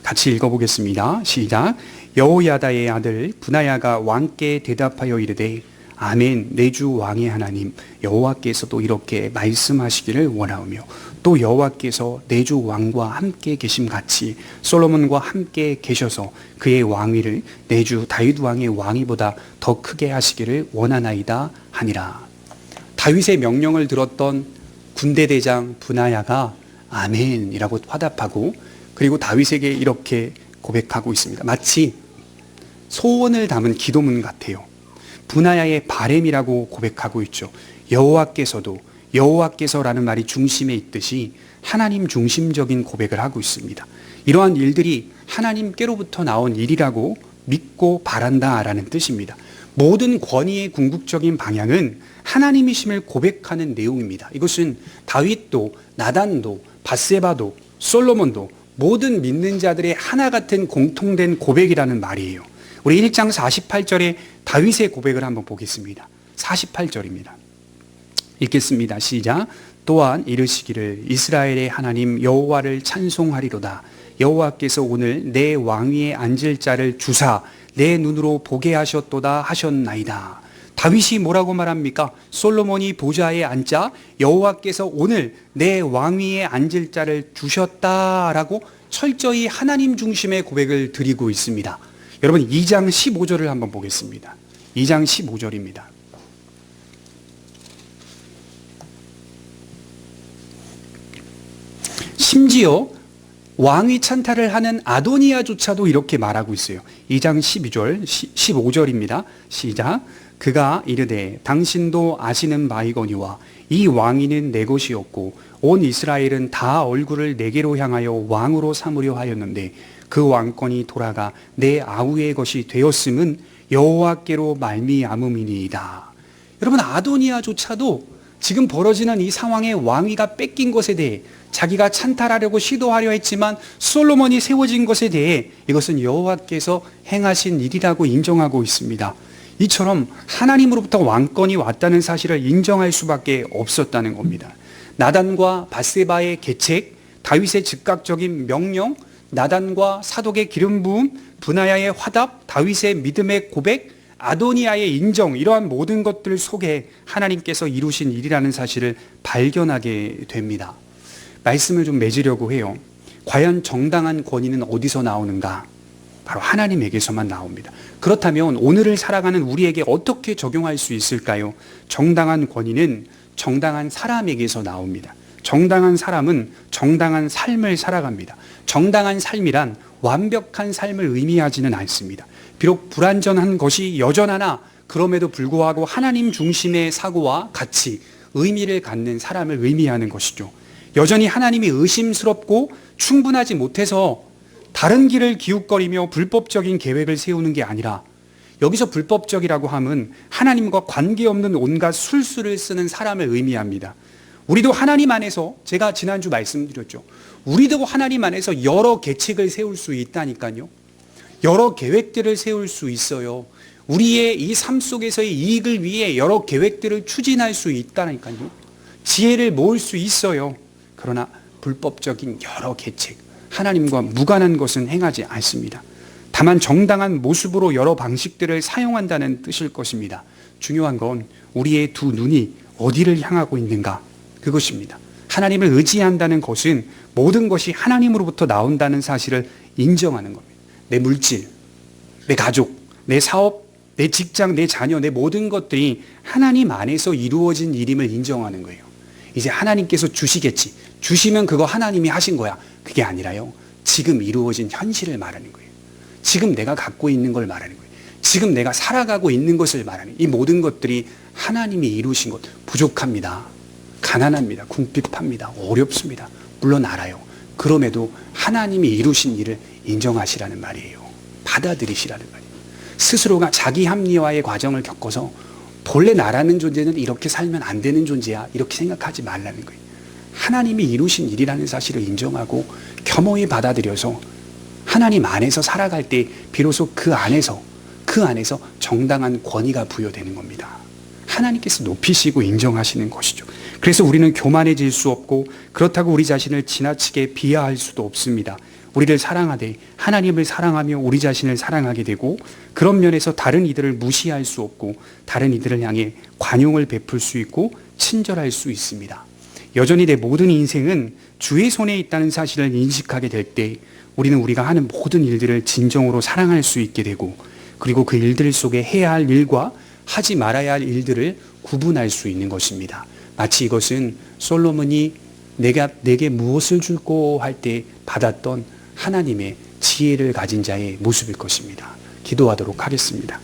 Speaker 1: 같이 읽어보겠습니다. 시작. 여호야다의 아들 브나야가 왕께 대답하여 이르되 아멘, 내 주 왕의 하나님 여호와께서도 이렇게 말씀하시기를 원하오며 또 여호와께서 내 주 왕과 함께 계심 같이 솔로몬과 함께 계셔서 그의 왕위를 내 주 다윗 왕의 왕위보다 더 크게 하시기를 원하나이다 하니라. 다윗의 명령을 들었던 군대대장 브나야가 아멘이라고 화답하고, 그리고 다윗에게 이렇게 고백하고 있습니다. 마치 소원을 담은 기도문 같아요. 브나야의 바램이라고 고백하고 있죠. 여호와께서라는 말이 중심에 있듯이 하나님 중심적인 고백을 하고 있습니다. 이러한 일들이 하나님께로부터 나온 일이라고 믿고 바란다라는 뜻입니다. 모든 권위의 궁극적인 방향은 하나님이심을 고백하는 내용입니다. 이것은 다윗도 나단도 밧세바도 솔로몬도 모든 믿는 자들의 하나 같은 공통된 고백이라는 말이에요. 우리 1장 48절에 다윗의 고백을 한번 보겠습니다. 48절입니다. 읽겠습니다. 시작. 또한 이르시기를 이스라엘의 하나님 여호와를 찬송하리로다. 여호와께서 오늘 내 왕위에 앉을 자를 주사 내 눈으로 보게 하셨도다 하셨나이다. 다윗이 뭐라고 말합니까? 솔로몬이 보좌에 앉자 여호와께서 오늘 내 왕위에 앉을 자를 주셨다라고 철저히 하나님 중심의 고백을 드리고 있습니다. 여러분 2장 15절을 한번 보겠습니다. 2장 15절입니다. 심지어 왕위 찬탈을 하는 아도니아조차도 이렇게 말하고 있어요. 2장 12절, 15절입니다. 시작. 그가 이르되 당신도 아시는 바이거니와 이 왕위는 내 것이었고 온 이스라엘은 다 얼굴을 내게로 향하여 왕으로 삼으려 하였는데 그 왕권이 돌아가 내 아우의 것이 되었음은 여호와께로 말미암음이니이다. 여러분 아도니아조차도 지금 벌어지는 이 상황에 왕위가 뺏긴 것에 대해 자기가 찬탈하려고 시도하려 했지만 솔로몬이 세워진 것에 대해 이것은 여호와께서 행하신 일이라고 인정하고 있습니다. 이처럼 하나님으로부터 왕권이 왔다는 사실을 인정할 수밖에 없었다는 겁니다. 나단과 밧세바의 계책, 다윗의 즉각적인 명령, 나단과 사독의 기름 부음, 브나야의 화답, 다윗의 믿음의 고백, 아도니아의 인정, 이러한 모든 것들 속에 하나님께서 이루신 일이라는 사실을 발견하게 됩니다. 말씀을 좀 맺으려고 해요. 과연 정당한 권위는 어디서 나오는가? 바로 하나님에게서만 나옵니다. 그렇다면 오늘을 살아가는 우리에게 어떻게 적용할 수 있을까요? 정당한 권위는 정당한 사람에게서 나옵니다. 정당한 사람은 정당한 삶을 살아갑니다. 정당한 삶이란 완벽한 삶을 의미하지는 않습니다. 비록 불완전한 것이 여전하나 그럼에도 불구하고 하나님 중심의 사고와 가치, 의미를 갖는 사람을 의미하는 것이죠. 여전히 하나님이 의심스럽고 충분하지 못해서 다른 길을 기웃거리며 불법적인 계획을 세우는 게 아니라, 여기서 불법적이라고 함은 하나님과 관계없는 온갖 술수를 쓰는 사람을 의미합니다. 우리도 하나님 안에서, 제가 지난주 말씀드렸죠. 우리도 하나님 안에서 여러 계책을 세울 수 있다니까요. 여러 계획들을 세울 수 있어요. 우리의 이 삶 속에서의 이익을 위해 여러 계획들을 추진할 수 있다니까요. 지혜를 모을 수 있어요. 그러나 불법적인 여러 계책, 하나님과 무관한 것은 행하지 않습니다. 다만 정당한 모습으로 여러 방식들을 사용한다는 뜻일 것입니다. 중요한 건 우리의 두 눈이 어디를 향하고 있는가, 그것입니다. 하나님을 의지한다는 것은 모든 것이 하나님으로부터 나온다는 사실을 인정하는 겁니다. 내 물질, 내 가족, 내 사업, 내 직장, 내 자녀, 내 모든 것들이 하나님 안에서 이루어진 일임을 인정하는 거예요. 이제 하나님께서 주시겠지, 주시면 그거 하나님이 하신 거야, 그게 아니라요, 지금 이루어진 현실을 말하는 거예요. 지금 내가 갖고 있는 걸 말하는 거예요. 지금 내가 살아가고 있는 것을 말하는 거예요. 이 모든 것들이 하나님이 이루신 것. 부족합니다, 가난합니다, 궁핍합니다, 어렵습니다, 물론 알아요. 그럼에도 하나님이 이루신 일을 인정하시라는 말이에요. 받아들이시라는 말이에요. 스스로가 자기 합리화의 과정을 겪어서 본래 나라는 존재는 이렇게 살면 안 되는 존재야, 이렇게 생각하지 말라는 거예요. 하나님이 이루신 일이라는 사실을 인정하고 겸허히 받아들여서 하나님 안에서 살아갈 때 비로소 그 안에서 정당한 권위가 부여되는 겁니다. 하나님께서 높이시고 인정하시는 것이죠. 그래서 우리는 교만해질 수 없고 그렇다고 우리 자신을 지나치게 비하할 수도 없습니다. 우리를 사랑하되 하나님을 사랑하며 우리 자신을 사랑하게 되고 그런 면에서 다른 이들을 무시할 수 없고 다른 이들을 향해 관용을 베풀 수 있고 친절할 수 있습니다. 여전히 내 모든 인생은 주의 손에 있다는 사실을 인식하게 될 때 우리는 우리가 하는 모든 일들을 진정으로 사랑할 수 있게 되고 그리고 그 일들 속에 해야 할 일과 하지 말아야 할 일들을 구분할 수 있는 것입니다. 마치 이것은 솔로몬이 내게 무엇을 줄꼬 할 때 받았던 하나님의 지혜를 가진 자의 모습일 것입니다. 기도하도록 하겠습니다.